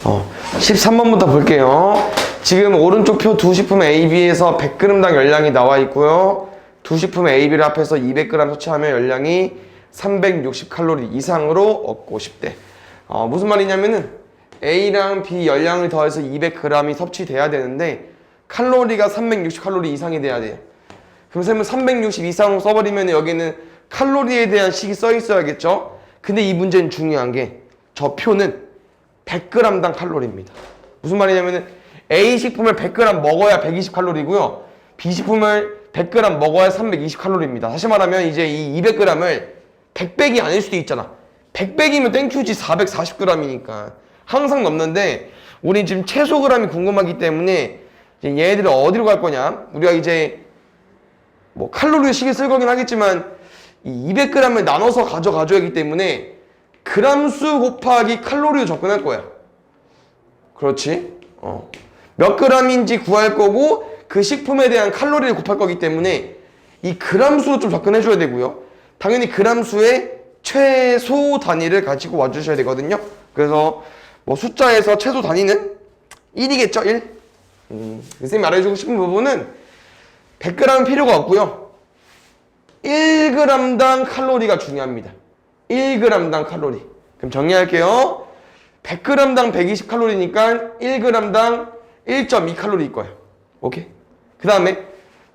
13번부터 볼게요. 지금 오른쪽 표 두 식품 AB에서 100g당 열량이 나와 있고요. 두 식품 AB를 합해서 200g 섭취하면 열량이 360칼로리 이상으로 얻고 싶대. 무슨 말이냐면은 A랑 B 열량을 더해서 200g이 섭취돼야 되는데 칼로리가 360칼로리 이상이 돼야 돼요. 그럼 쌤은 360 이상으로 써버리면 여기는 칼로리에 대한 식이 써 있어야겠죠? 근데 이 문제는 중요한 게 저 표는 100g당 칼로리입니다. 무슨 말이냐면은 A 식품을 100g 먹어야 120칼로리고요. B 식품을 100g 먹어야 320칼로리입니다. 다시 말하면 이제 이 200g을 100백이 아닐 수도 있잖아. 100백이면 땡큐지 440g이니까 항상 넘는데 우리 지금 최소 g이 궁금하기 때문에 이제 얘네들이 어디로 갈 거냐? 우리가 이제 뭐 칼로리 식을 쓸 거긴 하겠지만 이 200g을 나눠서 가져가야 하기 때문에 그람수 곱하기 칼로리로 접근할 거야. 그렇지? 몇 g인지 구할 거고 그 식품에 대한 칼로리를 곱할 거기 때문에 이 그람수로 좀 접근해 줘야 되고요. 당연히 그람수의 최소 단위를 가지고 와주셔야 되거든요. 그래서 뭐 숫자에서 최소 단위는 1이겠죠? 1? 선생님이 알려주고 싶은 부분은 100g은 필요가 없고요. 1g당 칼로리가 중요합니다. 1g당 칼로리. 그럼 정리할게요. 100g당 120칼로리니까 1g당 1.2칼로리일 거예요. 오케이? 그 다음에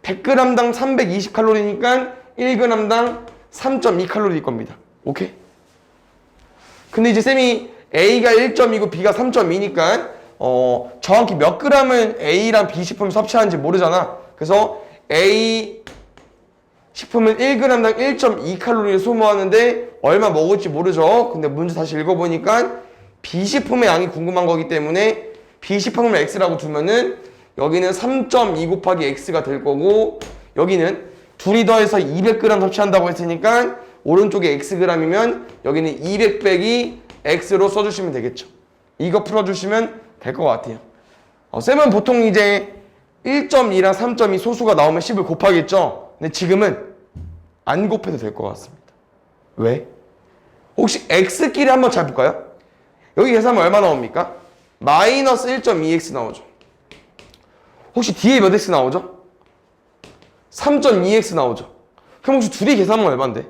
100g당 320칼로리니까 1g당 3.2칼로리일 겁니다. 오케이? 근데 이제 쌤이 A가 1.2고 B가 3.2니까 정확히 몇 g을 A랑 B 식품을 섭취하는지 모르잖아. 그래서 A 식품은 1g당 1.2칼로리를 소모하는데 얼마 먹을지 모르죠. 근데 문제 다시 읽어보니까 B식품의 양이 궁금한 거기 때문에 B식품을 X라고 두면은 여기는 3.2 곱하기 X가 될 거고 여기는 둘이 더해서 200g 섭취한다고 했으니까 오른쪽에 Xg이면 여기는 200 빼기 X로 써주시면 되겠죠. 이거 풀어주시면 될 것 같아요. 쌤은 보통 이제 1.2랑 3.2 소수가 나오면 10을 곱하겠죠. 근데 지금은 안 곱해도 될 것 같습니다. 왜? 혹시 X끼리 한번 잘 볼까요? 여기 계산하면 얼마 나옵니까? 마이너스 1.2x 나오죠. 혹시 뒤에 몇 x 나오죠? 3.2x 나오죠. 그럼 혹시 둘이 계산하면 얼마인데?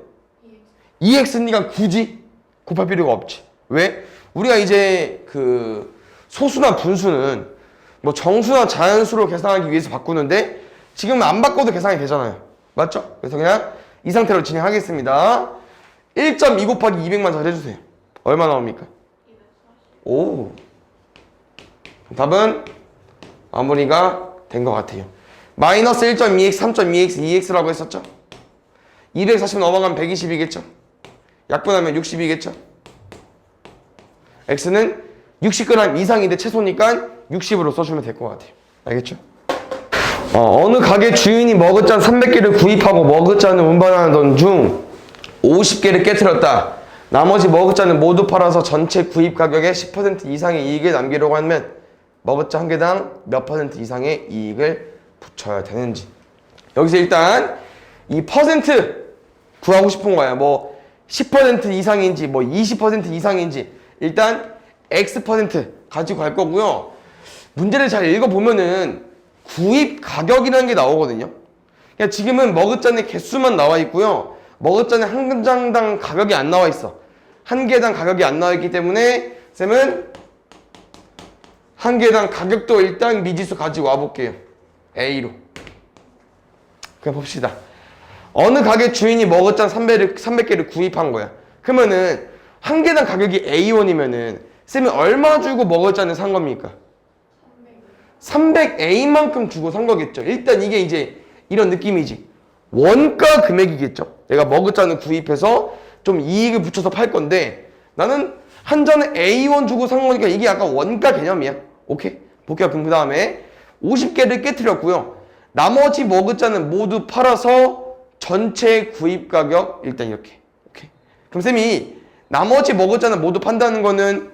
2x니까 굳이 곱할 필요가 없지. 왜? 우리가 이제 그 소수나 분수는 뭐 정수나 자연수로 계산하기 위해서 바꾸는데 지금은 안 바꿔도 계산이 되잖아요. 맞죠? 그래서 그냥 이 상태로 진행하겠습니다. 1.2 곱하기 200만 잘 해주세요. 얼마 나옵니까? 240. 오. 답은 마무리가 된 것 같아요. 마이너스 1.2x, 3.2x, 2x라고 했었죠? 240 넘어가면 120이겠죠? 약분하면 60이겠죠? x는 60g 이상인데 최소니까 60으로 써주면 될 것 같아요. 알겠죠? 어느 가게 주인이 머그잔 300개를 구입하고 머그잔을 운반하던 중 50개를 깨트렸다. 나머지 머그잔을 모두 팔아서 전체 구입 가격의 10% 이상의 이익을 남기려고 하면 머그잔 한 개당 몇 % 이상의 이익을 붙여야 되는지. 여기서 일단 이 퍼센트 구하고 싶은 거야. 뭐 10% 이상인지 뭐 20% 이상인지 일단 X% 가지고 갈 거고요. 문제를 잘 읽어보면은 구입 가격이라는 게 나오거든요. 그러니까 지금은 머그잔의 개수만 나와 있고요. 머그잔의 한 장당 가격이 안 나와 있어. 한 개당 가격이 안 나와 있기 때문에 쌤은 한 개당 가격도 일단 미지수 가지고 와볼게요. A로. 그럼 봅시다. 어느 가게 주인이 머그잔 300개를 구입한 거야. 그러면은 한 개당 가격이 A1이면은 쌤이 얼마 주고 머그잔을 산 겁니까? 300A만큼 주고 산 거겠죠. 일단 이게 이제 이런 느낌이지. 원가 금액이겠죠. 내가 머그잔을 구입해서 좀 이익을 붙여서 팔 건데 나는 한 잔에 A1 주고 산 거니까 이게 약간 원가 개념이야. 오케이? 볼게요. 그럼 그 다음에 50개를 깨트렸고요. 나머지 머그잔은 모두 팔아서 전체 구입 가격 일단 이렇게. 오케이? 그럼 쌤이 나머지 머그잔을 모두 판다는 거는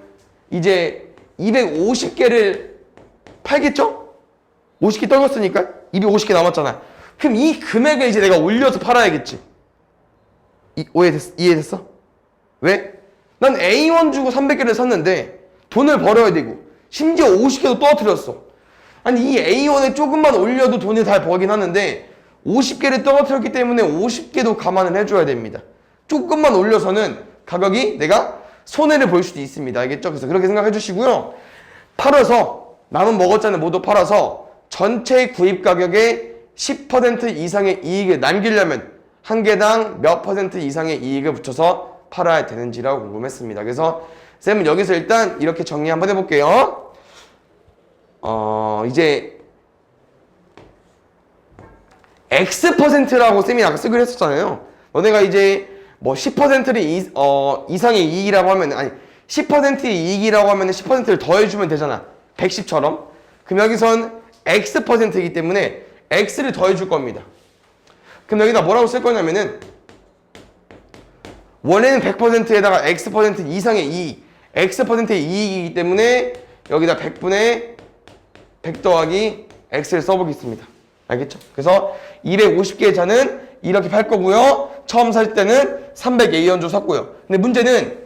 이제 250개를 팔겠죠? 50개 떨궜으니까 250개 남았잖아. 그럼 이 금액을 이제 내가 올려서 팔아야겠지. 이해됐어? 왜? 난 A1 주고 300개를 샀는데 돈을 벌어야 되고 심지어 50개도 떨어뜨렸어. 아니 이 A1에 조금만 올려도 돈이 잘 벌긴 하는데 50개를 떨어뜨렸기 때문에 50개도 감안을 해줘야 됩니다. 조금만 올려서는 가격이 내가 손해를 볼 수도 있습니다. 알겠죠? 그래서 그렇게 생각해 주시고요. 팔아서 남은 먹었잖아요. 모두 팔아서 전체 구입 가격의 10% 이상의 이익을 남기려면 한 개당 몇 퍼센트 이상의 이익을 붙여서 팔아야 되는지라고 궁금했습니다. 그래서 쌤은 여기서 일단 이렇게 정리 한번 해볼게요. 이제 X%라고 쌤이 아까 쓰기로 했었잖아요. 너네가 이제 뭐 10%를 이상의 이익이라고 하면, 아니 10%의 이익이라고 하면 10%를 더해주면 되잖아. 110처럼. 그럼 여기선 X%이기 때문에 X를 더해줄 겁니다. 그럼 여기다 뭐라고 쓸 거냐면은 원래는 100%에다가 X% 이상의 이익, X%의 이익이기 때문에 여기다 100분의 100 더하기 X를 써보겠습니다. 알겠죠? 그래서 250개의 잔은 이렇게 팔 거고요. 처음 살 때는 300A1주 샀고요. 근데 문제는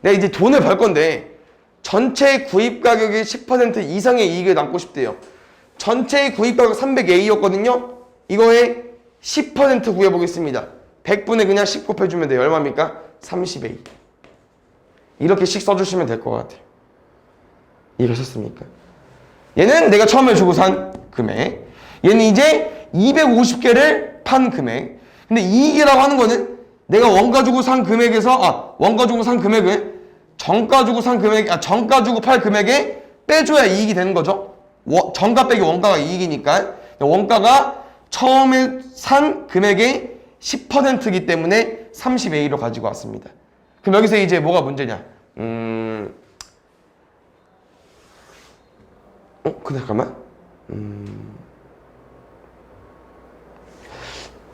내가 이제 돈을 벌 건데 전체 구입 가격의 10% 이상의 이익을 남고 싶대요. 전체 구입 가격 300A였거든요. 이거에 10% 구해보겠습니다. 100분에 그냥 10 곱해주면 돼요. 얼마입니까? 30A. 이렇게씩 써주시면 될 것 같아요. 이해하셨습니까? 얘는 내가 처음에 주고 산 금액. 얘는 이제 250개를 판 금액. 근데 이익이라고 하는 거는 내가 원가 주고 산 금액에서, 원가 주고 산 금액을 정가 주고 산 금액, 정가 주고 팔 금액에 빼줘야 이익이 되는 거죠. 정가 빼기 원가가 이익이니까. 원가가 처음에 산 금액의 10%이기 때문에 30A로 가지고 왔습니다. 그럼 여기서 이제 뭐가 문제냐? 근데 잠깐만.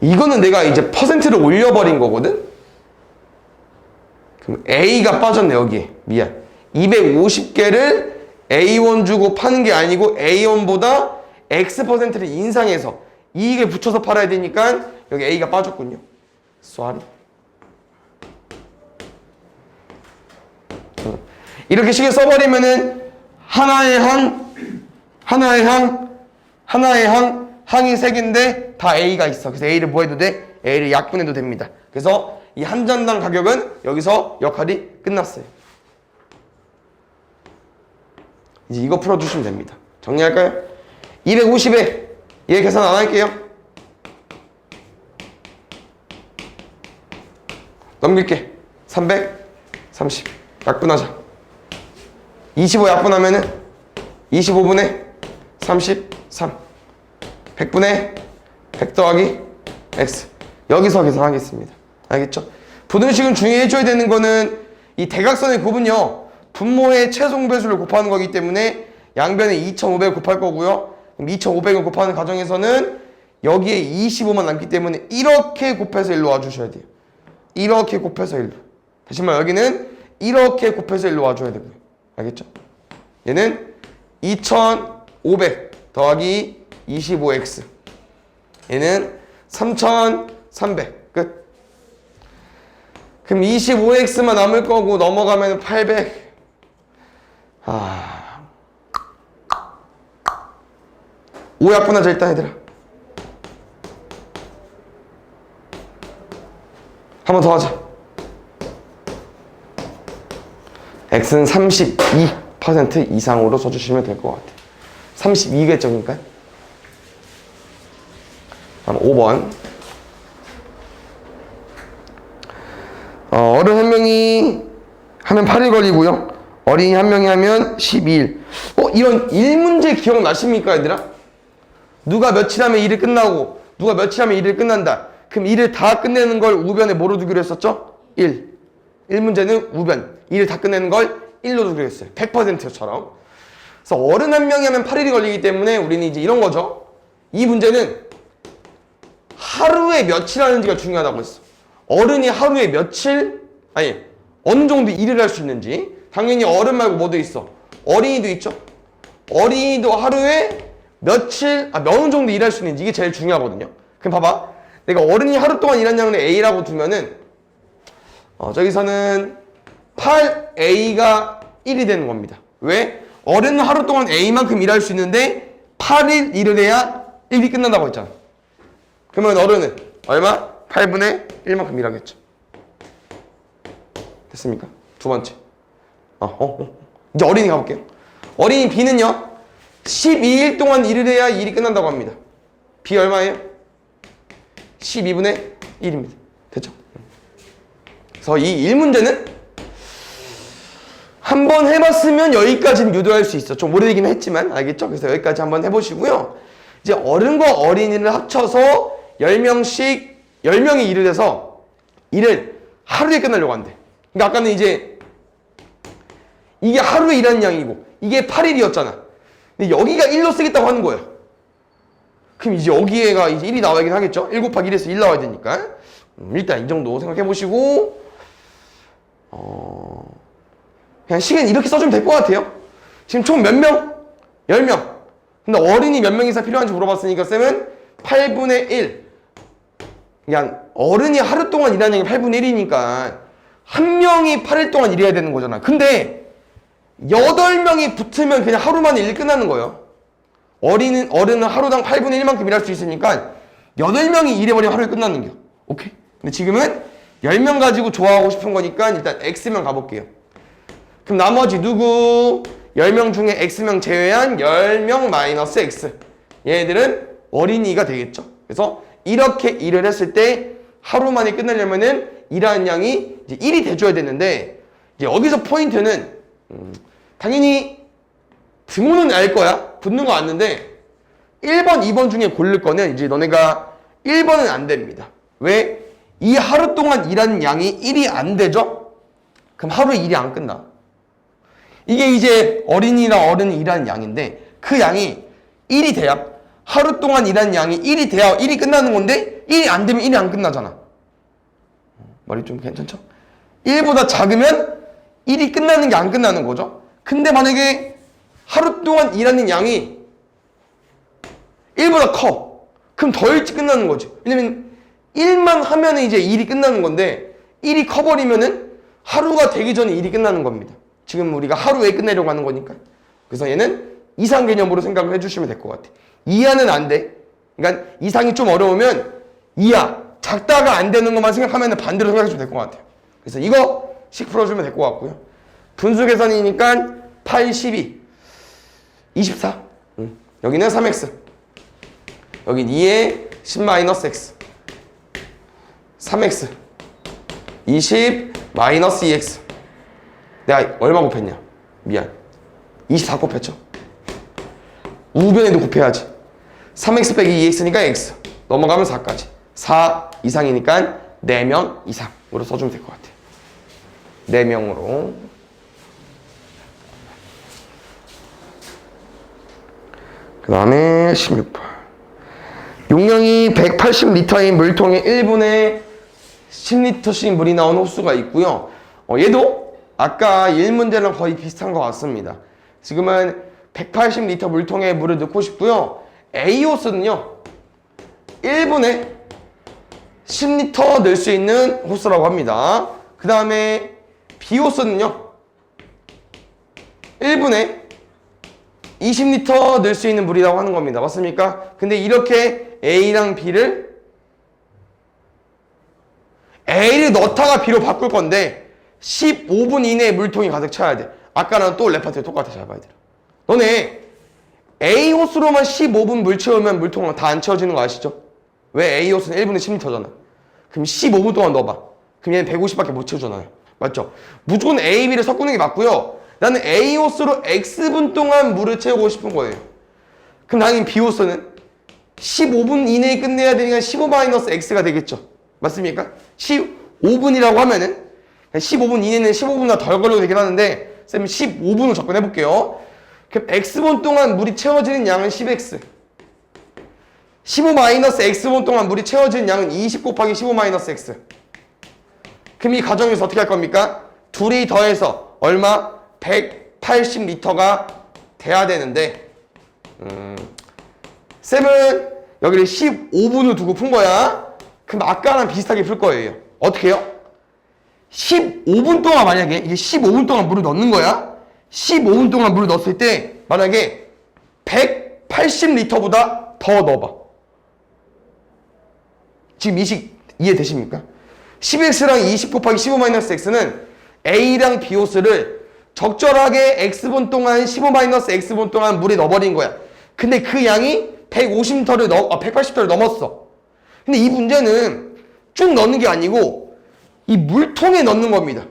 이거는 내가 이제 퍼센트를 올려버린 거거든? 그럼 A가 빠졌네, 여기에. 미안. 250개를 A1 주고 파는 게 아니고 A1보다 X%를 인상해서 이익을 붙여서 팔아야 되니까 여기 A가 빠졌군요. 쏘리. 이렇게 식을 써버리면은 하나의 항이 3개인데 다 A가 있어. 그래서 A를 뭐 해도 돼? A를 약분해도 됩니다. 그래서 이 한 잔당 가격은 여기서 역할이 끝났어요. 이제 이거 풀어주시면 됩니다. 정리할까요? 250에 얘 계산 안 할게요. 넘길게. 330 약분하자. 25 약분하면은 25분의 33 100분의 100 더하기 X. 여기서 계산하겠습니다. 알겠죠? 부등식은 주의해줘야 되는 거는 이 대각선의 곱은요, 분모의 최종 배수를 곱하는 거기 때문에 양변에 2500을 곱할 거고요. 그럼 2500을 곱하는 과정에서는 여기에 25만 남기 때문에 이렇게 곱해서 일로 와주셔야 돼요. 이렇게 곱해서 일로. 다시 말해 여기는 이렇게 곱해서 일로 와줘야 되고요. 알겠죠? 얘는 2500 더하기 25x. 얘는 3300. 끝. 그럼 25x만 남을 거고 넘어가면 800. 5 약분하자 일단 얘들아. 한 번 더 하자. x는 32% 이상으로 써주시면 될 것 같아요. 32겠죠니까. 다음 5번. 어른 한 명이 하면 8일 걸리고요. 어린이 한 명이 하면 12일. 이런 1문제 기억나십니까, 얘들아? 누가 며칠 하면 일이 끝나고 누가 며칠 하면 일이 끝난다. 그럼 일을 다 끝내는 걸 우변에 뭐로 두기로 했었죠? 1. 1문제는 우변. 일을 다 끝내는 걸 1로 두기로 했어요. 100%처럼. 그래서 어른 한 명이 하면 8일이 걸리기 때문에 우리는 이제 이런 거죠. 이 문제는 하루에 며칠 하는지가 중요하다고 했어. 어른이 하루에 며칠, 어느 정도 일을 할 수 있는지. 당연히 어른 말고 뭐도 있어? 어린이도 있죠. 어린이도 하루에 며칠, 어느 정도 일할 수 있는지 이게 제일 중요하거든요. 그럼 봐봐. 내가 어른이 하루 동안 일한 양을 A라고 두면은 저기서는 8A가 1이 되는 겁니다. 왜? 어른은 하루 동안 A만큼 일할 수 있는데 8일 일을 해야 1이 끝난다고 했잖아. 그러면 어른은 얼마? 8분의 1만큼 일하겠죠. 됐습니까? 두 번째. 이제 어린이 가볼게요. 어린이 B는요. 12일 동안 일을 해야 일이 끝난다고 합니다. B 얼마예요? 12분의 1입니다. 됐죠? 그래서 이 1문제는 한번 해봤으면 여기까지는 유도할 수 있어. 좀 오래되긴 했지만 알겠죠? 그래서 여기까지 한번 해보시고요. 이제 어른과 어린이를 합쳐서 10명씩 10명이 일을 해서 일을 하루에 끝내려고 한대. 그러니까 아까는 이제 이게 하루에 일하는 양이고 이게 8일이었잖아. 근데 여기가 1로 쓰겠다고 하는 거예요. 그럼 이제 여기에가 이제 1이 나와야긴 하겠죠? 1 곱하기 1에서 1 나와야 되니까. 일단 이 정도 생각해 보시고 그냥 시간 이렇게 써주면 될 것 같아요. 지금 총 몇 명? 10명. 근데 어린이 몇 명 이상 필요한지 물어봤으니까 쌤은 8분의 1. 그냥 어른이 하루 동안 일하는 게 8분의 1이니까 한 명이 8일 동안 일해야 되는 거잖아. 근데 8명이 붙으면 그냥 하루 만에 일 끝나는 거예요. 어른은 하루당 8분의 1만큼 일할 수 있으니까 8명이 일해버리면 하루에 끝나는 거야. 오케이? 근데 지금은 10명 가지고 좋아하고 싶은 거니까 일단 X명 가볼게요. 그럼 나머지 누구? 10명 중에 X명 제외한 10명 마이너스 X. 얘네들은 어린이가 되겠죠. 그래서 이렇게 일을 했을 때 하루 만에 끝내려면은 일하는 양이 이제 1이 돼줘야 되는데 이제 여기서 포인트는 당연히 등호는 알 거야. 붙는 거 아는데 1번, 2번 중에 고를 거는 이제 너네가 1번은 안 됩니다. 왜? 이 하루 동안 일하는 양이 1이 안 되죠? 그럼 하루에 일이 안 끝나. 이게 이제 어린이나 어른이 일하는 양인데 그 양이 1이 돼야 하루 동안 일하는 양이 1이 돼야 1이 끝나는 건데 1이 안 되면 1이 안 끝나잖아. 말이 좀 괜찮죠? 1보다 작으면 1이 끝나는 게 안 끝나는 거죠. 근데 만약에 하루 동안 일하는 양이 1보다 커. 그럼 더 일찍 끝나는 거지. 왜냐면 1만 하면은 이제 일이 끝나는 건데 1이 커버리면은 하루가 되기 전에 일이 끝나는 겁니다. 지금 우리가 하루에 끝내려고 하는 거니까. 그래서 얘는 이상 개념으로 생각을 해주시면 될 것 같아. 이하는 안 돼. 그러니까 이상이 좀 어려우면 이하, 작다가 안 되는 것만 생각하면 반대로 생각해주면 될 것 같아요. 그래서 이거씩 풀어주면 될 것 같고요. 분수 계산이니까 8, 12, 24. 여기는 3x. 여긴 2에 10-x. 3x. 20 마이너스 2x. 내가 얼마 곱했냐? 미안. 24 곱했죠? 우변에도 곱해야지. 3x 빼기 2x니까 x. 넘어가면 4까지. 4 이상이니까 4명 이상으로 써주면 될 것 같아. 4명으로. 그 다음에 16번. 용량이 180리터인 물통에 1분에 10리터씩 물이 나온 호수가 있고요. 얘도 아까 1문제랑 거의 비슷한 것 같습니다. 지금은 180리터 물통에 물을 넣고 싶고요. A 호스는요 1분에 10리터 넣을 수 있는 호스라고 합니다. 그 다음에 B 호스는요 1분에 20리터 넣을 수 있는 물이라고 하는 겁니다. 맞습니까? 근데 이렇게 A랑 B를 A를 넣다가 B로 바꿀 건데 15분 이내에 물통이 가득 차야 돼. 아까랑 또 레파토리 똑같아. 잘 봐야 돼. 너네 A 호스로만 15분 물 채우면 물통 다 안 채워지는 거 아시죠? 왜? A 호스는 1분에 10리터잖아. 그럼 15분 동안 넣어봐. 그럼 얘는 150밖에 못 채우잖아요. 맞죠? 무조건 A, B를 섞는 게 맞고요. 나는 A 호스로 X분 동안 물을 채우고 싶은 거예요. 그럼 당연히 B 호스는 15분 이내에 끝내야 되니까 15-X가 되겠죠. 맞습니까? 15분이라고 하면은 15분 이내는 15분보다 덜 걸려도 되긴 하는데 쌤 15분으로 접근해 볼게요. 그럼 X분 동안 물이 채워지는 양은 10X. 15-X분 동안 물이 채워지는 양은 20 곱하기 15-X. 그럼 이 과정에서 어떻게 할 겁니까? 둘이 더해서 얼마? 180리터가 돼야 되는데 쌤은 여기를 15분을 두고 푼 거야. 그럼 아까랑 비슷하게 풀 거예요. 어떻게 해요? 15분 동안 만약에 이게 15분 동안 물을 넣는 거야. 15분 동안 물을 넣었을 때 만약에 180리터보다 더 넣어봐. 지금 이 식 이해되십니까? 10x랑 20 곱하기 15-x는 A랑 B호수를 적절하게 x분 동안 15-x분 동안 물에 넣어버린 거야. 근데 그 양이 180리터를 넘었어. 근데 이 문제는 쭉 넣는 게 아니고 이 물통에 넣는 겁니다.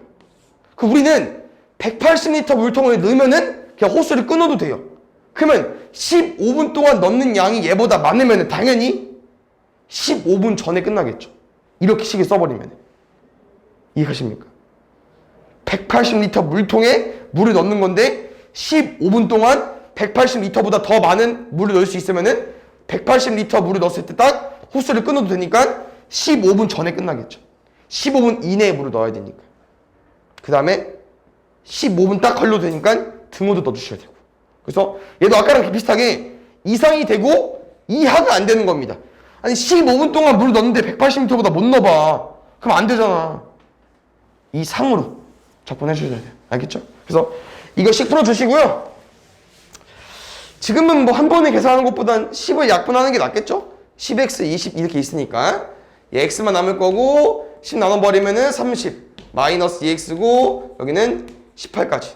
그 우리는 180리터 물통을 넣으면은 그냥 호스를 끊어도 돼요. 그러면 15분 동안 넣는 양이 얘보다 많으면 당연히 15분 전에 끝나겠죠. 이렇게 식을 써버리면. 이해하십니까? 180리터 물통에 물을 넣는 건데 15분 동안 180리터보다 더 많은 물을 넣을 수 있으면은 180리터 물을 넣었을 때 딱 호스를 끊어도 되니까 15분 전에 끝나겠죠. 15분 이내에 물을 넣어야 되니까. 그 다음에 15분 딱 걸려도 되니까 등호도 넣어주셔야 되고. 그래서 얘도 아까랑 비슷하게 이상이 되고 이하가 안 되는 겁니다. 아니 15분 동안 물을 넣었는데 180리터보다 못 넣어봐. 그럼 안 되잖아. 이상으로 접근해 주셔야 돼요. 알겠죠? 그래서 이거씩 풀어주시고요. 지금은 뭐 한 번에 계산하는 것보단 10을 약분하는 게 낫겠죠? 10x, 20 이렇게 있으니까 x만 남을 거고 10 나눠버리면은 30 마이너스 2x고 여기는 18까지.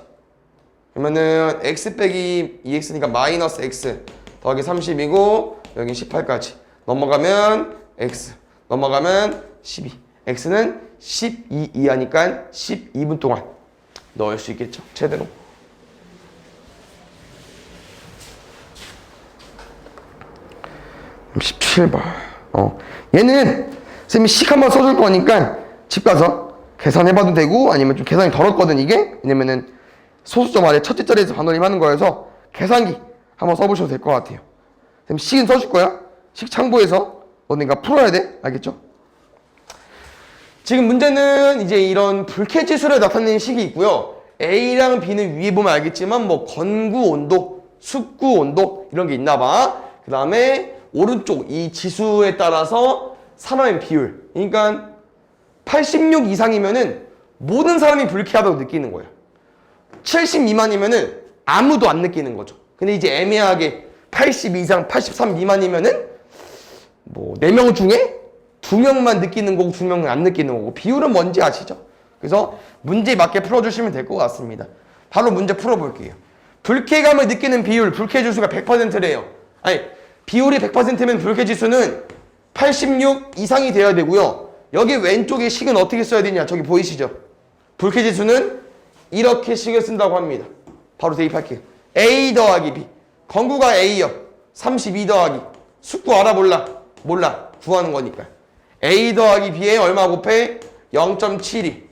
그러면은 x 빼기 2x니까 마이너스 x 더하기 30이고 여기 18까지. 넘어가면 x 넘어가면 12. x는 12 이하니까 12분 동안 넣을 수 있겠죠. 제대로. 그럼 17번. 얘는 쌤이 식 한번 써줄 거니까 집 가서 계산해봐도 되고 아니면 좀 계산이 덜었거든 이게. 왜냐면은 소수점 아래 첫째 자리에서 반올림 하는 거여서 계산기 한번 써보셔도 될 것 같아요. 쌤 식은 써줄 거야. 식 참고해서 너네가 풀어야 돼. 알겠죠? 지금 문제는 이제 이런 불쾌지수를 나타내는 식이 있고요. A랑 B는 위에 보면 알겠지만 뭐 건구 온도, 숙구 온도 이런 게 있나 봐. 그 다음에 오른쪽 이 지수에 따라서 사람의 비율. 그러니까 86 이상이면은 모든 사람이 불쾌하다고 느끼는 거예요. 70 미만이면은 아무도 안 느끼는 거죠. 근데 이제 애매하게 80 이상, 83 미만이면은 뭐 4명 중에 2명만 느끼는 거고 2명은 안 느끼는 거고. 비율은 뭔지 아시죠? 그래서 문제에 맞게 풀어주시면 될 것 같습니다. 바로 문제 풀어볼게요. 불쾌감을 느끼는 비율, 불쾌지수가 100%래요. 아니, 비율이 100%면 불쾌지수는 86 이상이 돼야 되고요. 여기 왼쪽에 식은 어떻게 써야 되냐? 저기 보이시죠? 불쾌지수는 이렇게 식을 쓴다고 합니다. 바로 대입할게요. A 더하기 B. 건구가 A요. 32 더하기. 숙구 알아 몰라? 몰라. 구하는 거니까. A 더하기 B에 얼마 곱해? 0.72.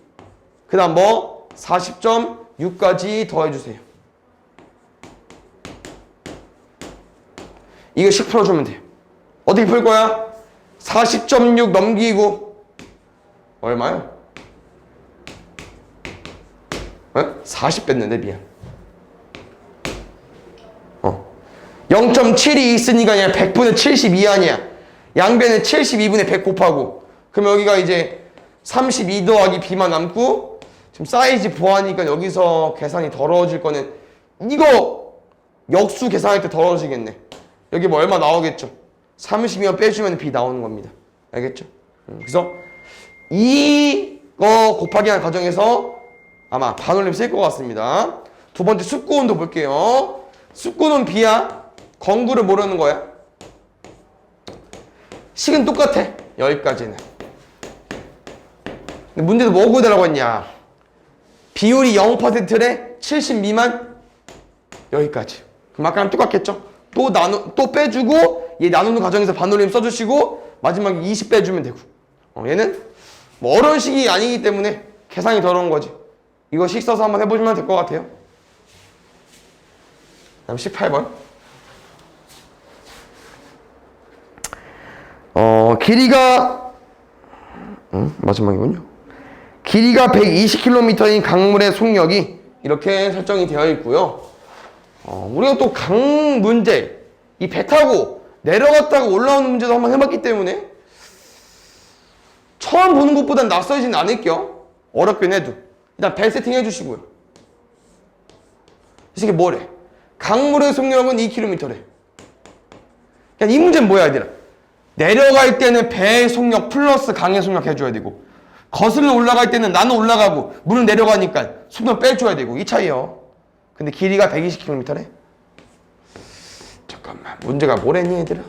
그 다음 뭐? 40.6까지 더해주세요. 이거 식 풀어주면 돼요. 어떻게 풀 거야? 40.6 넘기고 얼마요? 40 뺐는데 미안. 0.7이 있으니까 그냥 100분의 72 아니야. 양변에 72분의 100 곱하고. 그럼 여기가 이제 32 더하기 B만 남고 지금 사이즈 보아하니까 여기서 계산이 더러워질 거는 이거 역수 계산할 때 더러워지겠네. 여기 뭐 얼마 나오겠죠? 30이면 빼주면 B 나오는 겁니다. 알겠죠? 그래서 이거 곱하기 하는 과정에서 아마 반올림 쓸 것 같습니다. 두 번째 숙구온도 볼게요. 숙구는 B야. 건구를 모르는 거야. 식은 똑같아. 여기까지는. 근데 문제도 뭐 구해달라고 했냐. 비율이 0%래. 70 미만. 여기까지. 그럼 아까랑 똑같겠죠? 또 빼주고 얘 나누는 과정에서 반올림 써주시고 마지막에 20 빼주면 되고. 얘는 뭐 어려운 식이 아니기 때문에 계산이 더러운 거지. 이거 식 써서 한번 해보시면 될 것 같아요. 다음 18번. 길이가 마지막이군요. 길이가 120km인 강물의 속력이 이렇게 설정이 되어 있고요. 우리가 또 강 문제, 이 배 타고 내려갔다가 올라오는 문제도 한번 해봤기 때문에 처음 보는 것보단 낯설진 않을게요. 어렵긴 해도. 일단 배 세팅 해주시고요. 새끼 뭐래? 강물의 속력은 2km래. 그러니까 이 문제는 뭐야 얘들아? 내려갈 때는 배의 속력 플러스 강의 속력 해줘야 되고, 거슬러 올라갈 때는 나는 올라가고 물은 내려가니까 속력 빼줘야 되고, 이 차이요. 근데 길이가 120km래. 잠깐만, 문제가 뭐랬니 얘들아?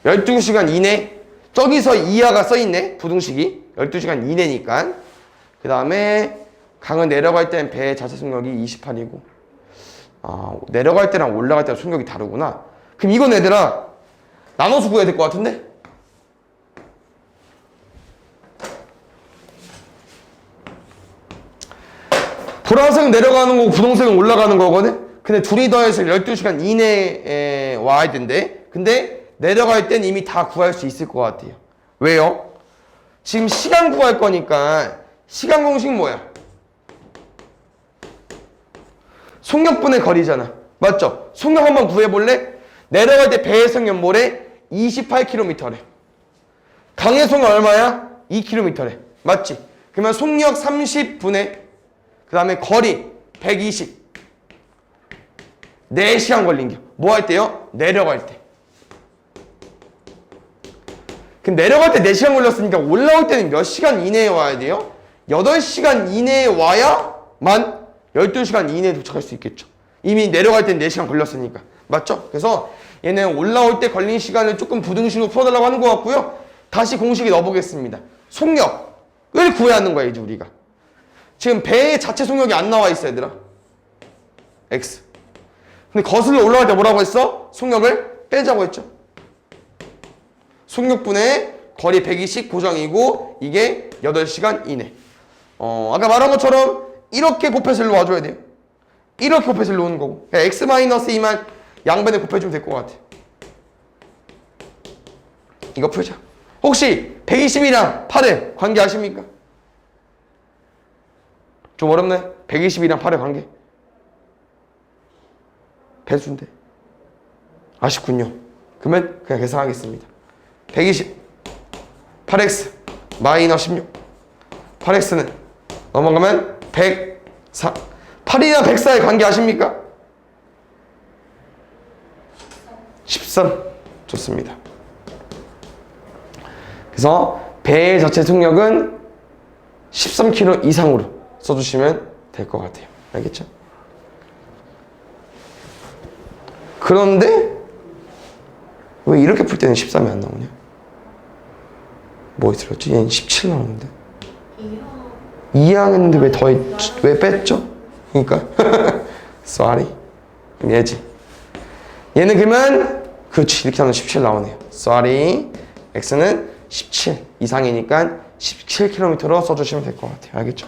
12시간 이내. 저기서 이하가 써있네, 부등식이. 12시간 이내니까. 그 다음에 강은 내려갈 때는 배의 자체 속력이 28이고, 내려갈 때랑 올라갈 때랑 속력이 다르구나. 그럼 이건 얘들아 나눠서 구해야 될 것 같은데? 보라색은 내려가는 거고 분홍색은 올라가는 거거든? 근데 둘이 더해서 12시간 이내에 와야 된대. 근데 내려갈 땐 이미 다 구할 수 있을 것 같아요. 왜요? 지금 시간 구할 거니까 시간 공식 뭐야? 속력분의 거리잖아. 맞죠? 속력 한번 구해볼래? 내려갈 때 배의 속력 뭐래? 28km래. 강의 속력 얼마야? 2km래. 맞지? 그러면 속력 30분의 그 다음에 거리 120. 4시간 걸린 게. 뭐 할 때요? 내려갈 때. 그럼 내려갈 때 4시간 걸렸으니까 올라올 때는 몇 시간 이내에 와야 돼요? 8시간 이내에 와야만 12시간 이내에 도착할 수 있겠죠. 이미 내려갈 때는 4시간 걸렸으니까. 맞죠? 그래서 얘는 올라올 때 걸린 시간을 조금 부등식으로 풀어달라고 하는 것 같고요. 다시 공식에 넣어보겠습니다. 속력을 구해야 하는 거야, 이제 우리가. 지금 배의 자체 속력이 안 나와 있어, 얘들아. X. 근데 거슬러 올라갈 때 뭐라고 했어? 속력을 빼자고 했죠. 속력분의 거리 120 고정이고, 이게 8시간 이내. 아까 말한 것처럼 이렇게 곱해서 일로 와줘야 돼요. 이렇게 곱해서 일로 오는 거고. X-2만 양변에 곱해주면 될 것 같아. 이거 풀자. 혹시 120이랑 8의 관계 아십니까? 좀 어렵네. 120이랑 8의 관계. 배수인데. 아쉽군요. 그러면 그냥 계산하겠습니다. 120 8x 마이너스 16. 8x는 넘어가면 104. 8이랑 104의 관계 아십니까? 13. 좋습니다. 그래서 배의 자체 속력은 13km 이상으로 써주시면 될 것 같아요. 알겠죠? 그런데 왜 이렇게 풀 때는 13이 안 나오냐? 뭐 들었지? 얘는 17 나오는데 2항 했는데 왜 뺐죠? 그러니까 sorry. 얘지. 얘는 그러면 그렇지, 이렇게 하면 17 나오네요. sorry. x는 17 이상이니까 17km로 써주시면 될 것 같아요. 알겠죠?